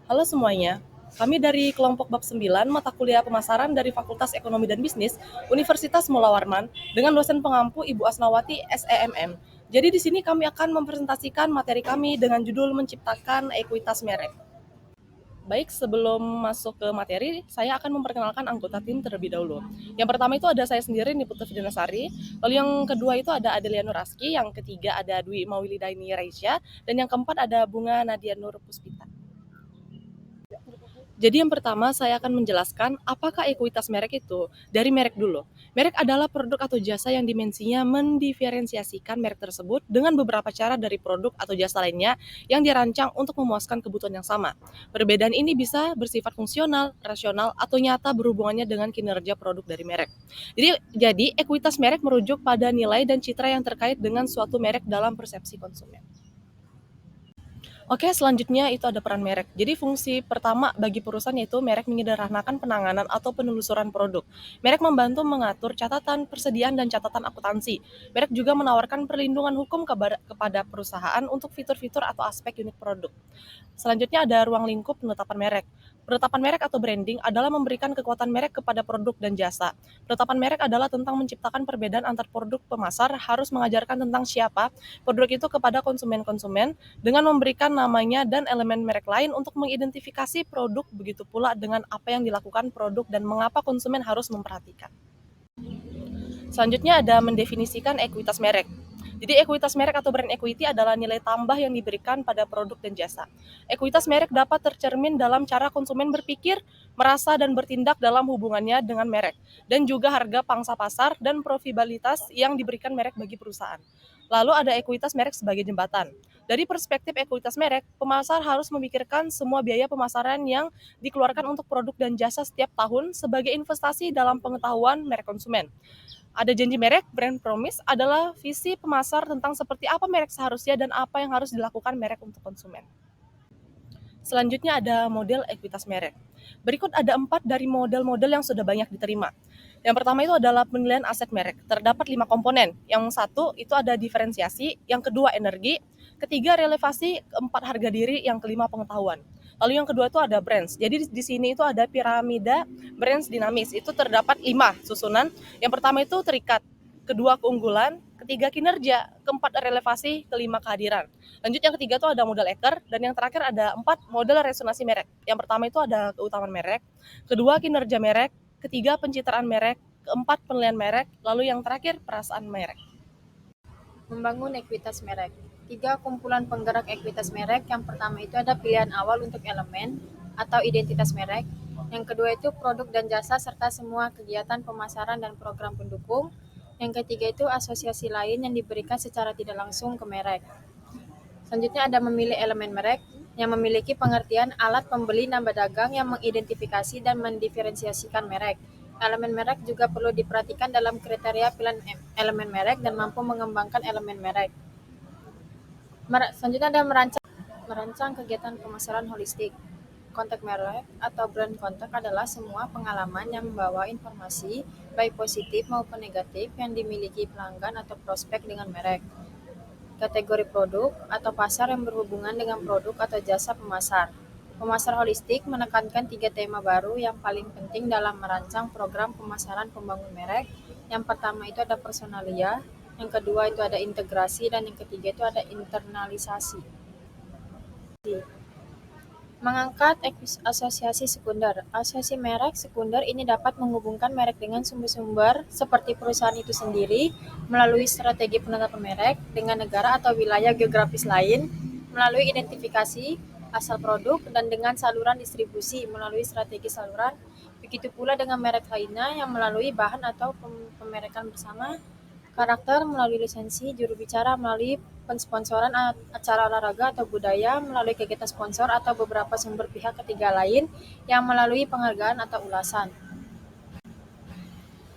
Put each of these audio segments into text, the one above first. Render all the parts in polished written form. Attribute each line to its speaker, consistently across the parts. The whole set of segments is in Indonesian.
Speaker 1: Halo semuanya, kami dari kelompok bab 9 mata kuliah pemasaran dari Fakultas Ekonomi dan Bisnis Universitas Mula Warman dengan dosen pengampu Ibu Asnawati SEMM. Jadi di sini kami akan mempresentasikan materi kami dengan judul menciptakan ekuitas merek. Baik, sebelum masuk ke materi, saya akan memperkenalkan anggota tim terlebih dahulu. Yang pertama itu ada saya sendiri, Niputu Fidanasari. Lalu yang kedua itu ada Adelia Nuraski. Yang ketiga ada Dwi Mawilidaini Raisya. Dan yang keempat ada Bunga Nadia Nur Puspita. Jadi yang pertama saya akan menjelaskan apakah ekuitas merek itu. Dari merek dulu. Merek adalah produk atau jasa yang dimensinya mendiferensiasikan merek tersebut dengan beberapa cara dari produk atau jasa lainnya yang dirancang untuk memuaskan kebutuhan yang sama. Perbedaan ini bisa bersifat fungsional, rasional, atau nyata berhubungannya dengan kinerja produk dari merek. Jadi ekuitas merek merujuk pada nilai dan citra yang terkait dengan suatu merek dalam persepsi konsumen. Oke, selanjutnya itu ada peran merek. Jadi fungsi pertama bagi perusahaan yaitu merek menyederhanakan penanganan atau penelusuran produk. Merek membantu mengatur catatan, persediaan, dan catatan akuntansi. Merek juga menawarkan perlindungan hukum kepada perusahaan untuk fitur-fitur atau aspek unik produk. Selanjutnya ada ruang lingkup penetapan merek. Penetapan merek atau branding adalah memberikan kekuatan merek kepada produk dan jasa. Penetapan merek adalah tentang menciptakan perbedaan antar produk pemasar, harus mengajarkan tentang siapa produk itu kepada konsumen-konsumen dengan memberikan namanya dan elemen merek lain untuk mengidentifikasi produk, begitu pula dengan apa yang dilakukan produk dan mengapa konsumen harus memperhatikan. Selanjutnya ada mendefinisikan ekuitas merek. Jadi ekuitas merek atau brand equity adalah nilai tambah yang diberikan pada produk dan jasa. Ekuitas merek dapat tercermin dalam cara konsumen berpikir, merasa, dan bertindak dalam hubungannya dengan merek, dan juga harga pangsa pasar dan profitabilitas yang diberikan merek bagi perusahaan. Lalu ada ekuitas merek sebagai jembatan. Dari perspektif ekuitas merek, pemasar harus memikirkan semua biaya pemasaran yang dikeluarkan untuk produk dan jasa setiap tahun sebagai investasi dalam pengetahuan merek konsumen. Ada janji merek, brand promise adalah visi pemasar tentang seperti apa merek seharusnya dan apa yang harus dilakukan merek untuk konsumen. Selanjutnya ada model ekuitas merek. Berikut ada 4 dari model-model yang sudah banyak diterima. Yang pertama itu adalah penilaian aset merek. Terdapat 5 komponen. Yang satu itu ada diferensiasi, yang kedua energi, ketiga relevasi, keempat harga diri, yang kelima pengetahuan. Lalu yang kedua itu ada brands. Jadi di sini itu ada piramida brands dinamis. Itu terdapat 5 susunan. Yang pertama itu terikat, kedua keunggulan, ketiga kinerja, keempat relevasi, kelima kehadiran. Lanjut yang ketiga itu ada model Eker, dan yang terakhir ada 4 model resonansi merek. Yang pertama itu ada keutamaan merek, kedua kinerja merek, ketiga pencitraan merek, keempat penilaian merek, lalu yang terakhir perasaan merek.
Speaker 2: Membangun ekuitas merek. 3 kumpulan penggerak ekuitas merek. Yang pertama itu ada pilihan awal untuk elemen atau identitas merek. Yang kedua itu produk dan jasa serta semua kegiatan pemasaran dan program pendukung. Yang ketiga itu asosiasi lain yang diberikan secara tidak langsung ke merek. Selanjutnya ada memilih elemen merek yang memiliki pengertian alat pembeli nambah dagang yang mengidentifikasi dan mendiferensiasikan merek. Elemen merek juga perlu diperhatikan dalam kriteria pilihan elemen merek dan mampu mengembangkan elemen merek. Selanjutnya ada merancang kegiatan pemasaran holistik. Kontak merek atau brand kontak adalah semua pengalaman yang membawa informasi, baik positif maupun negatif, yang dimiliki pelanggan atau prospek dengan merek. Kategori produk atau pasar yang berhubungan dengan produk atau jasa pemasar. Pemasar holistik menekankan 3 tema baru yang paling penting dalam merancang program pemasaran pembangun merek. Yang pertama itu ada personalia, yang kedua itu ada integrasi, dan yang ketiga itu ada internalisasi. Mengangkat asosiasi sekunder. Asosiasi merek sekunder ini dapat menghubungkan merek dengan sumber-sumber seperti perusahaan itu sendiri melalui strategi penetapan merek dengan negara atau wilayah geografis lain, melalui identifikasi asal produk, dan dengan saluran distribusi melalui strategi saluran. Begitu pula dengan merek lainnya yang melalui bahan atau pemerekan bersama, karakter melalui lisensi, juru bicara melalui pensponsoran acara olahraga atau budaya, melalui kegiatan sponsor atau beberapa sumber pihak ketiga lain yang melalui penghargaan atau ulasan.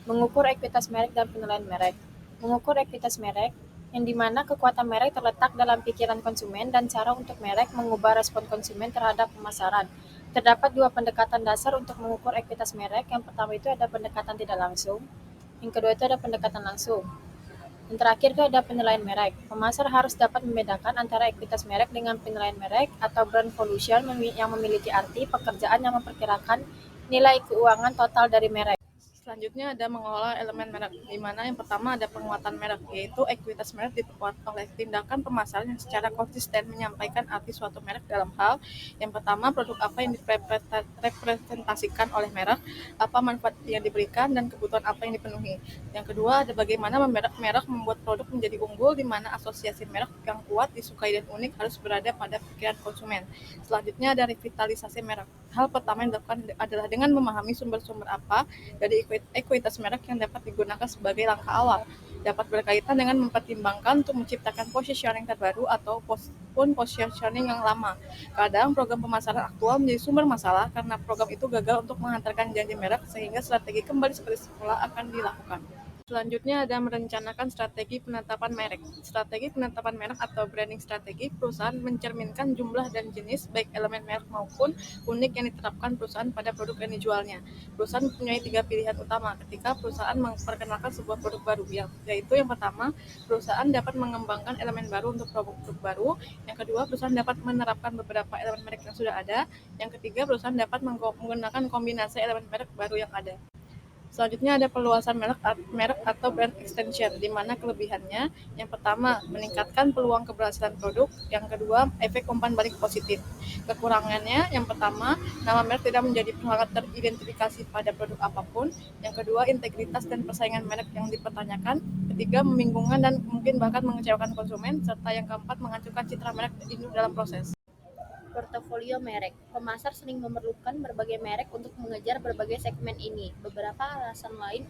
Speaker 2: Mengukur ekuitas merek dan penilaian merek. Mengukur ekuitas merek, yang dimana kekuatan merek terletak dalam pikiran konsumen dan cara untuk merek mengubah respon konsumen terhadap pemasaran. Terdapat 2 pendekatan dasar untuk mengukur ekuitas merek. Yang pertama itu ada pendekatan tidak langsung, yang kedua itu ada pendekatan langsung. Yang terakhir itu ada penilaian merek. Pemasar harus dapat membedakan antara ekuitas merek dengan penilaian merek atau brand valuation yang memiliki arti pekerjaan yang memperkirakan nilai keuangan total dari merek.
Speaker 1: Selanjutnya ada mengelola elemen merek, di mana yang pertama ada penguatan merek, yaitu ekuitas merek diperkuat oleh tindakan pemasaran yang secara konsisten menyampaikan arti suatu merek dalam hal yang pertama produk apa yang direpresentasikan oleh merek, apa manfaat yang diberikan, dan kebutuhan apa yang dipenuhi. Yang kedua ada bagaimana merek membuat produk menjadi unggul, di mana asosiasi merek yang kuat, disukai, dan unik harus berada pada pikiran konsumen. Selanjutnya ada revitalisasi merek. Hal pertama yang dilakukan adalah dengan memahami sumber-sumber apa dari ekuitas merek yang dapat digunakan sebagai langkah awal, dapat berkaitan dengan mempertimbangkan untuk menciptakan positioning terbaru ataupun positioning yang lama. Kadang program pemasaran aktual menjadi sumber masalah karena program itu gagal untuk menghantarkan janji merek, sehingga strategi kembali seperti semula akan dilakukan. Selanjutnya ada merencanakan strategi penetapan merek. Strategi penetapan merek atau branding strategi perusahaan mencerminkan jumlah dan jenis baik elemen merek maupun unik yang diterapkan perusahaan pada produk yang dijualnya. Perusahaan mempunyai 3 pilihan utama ketika perusahaan memperkenalkan sebuah produk baru, yaitu yang pertama, perusahaan dapat mengembangkan elemen baru untuk produk baru. Yang kedua, perusahaan dapat menerapkan beberapa elemen merek yang sudah ada. Yang ketiga, perusahaan dapat menggunakan kombinasi elemen merek baru yang ada. Selanjutnya ada perluasan merek atau brand extension, di mana kelebihannya yang pertama meningkatkan peluang keberhasilan produk, yang kedua efek umpan balik positif. Kekurangannya yang pertama nama merek tidak menjadi penghalang teridentifikasi pada produk apapun, yang kedua integritas dan persaingan merek yang dipertanyakan, ketiga membingungkan dan mungkin bahkan mengecewakan konsumen, serta yang keempat menghancurkan citra merek induk dalam proses.
Speaker 3: Portofolio merek. Pemasar sering memerlukan berbagai merek untuk mengejar berbagai segmen ini. Beberapa alasan lain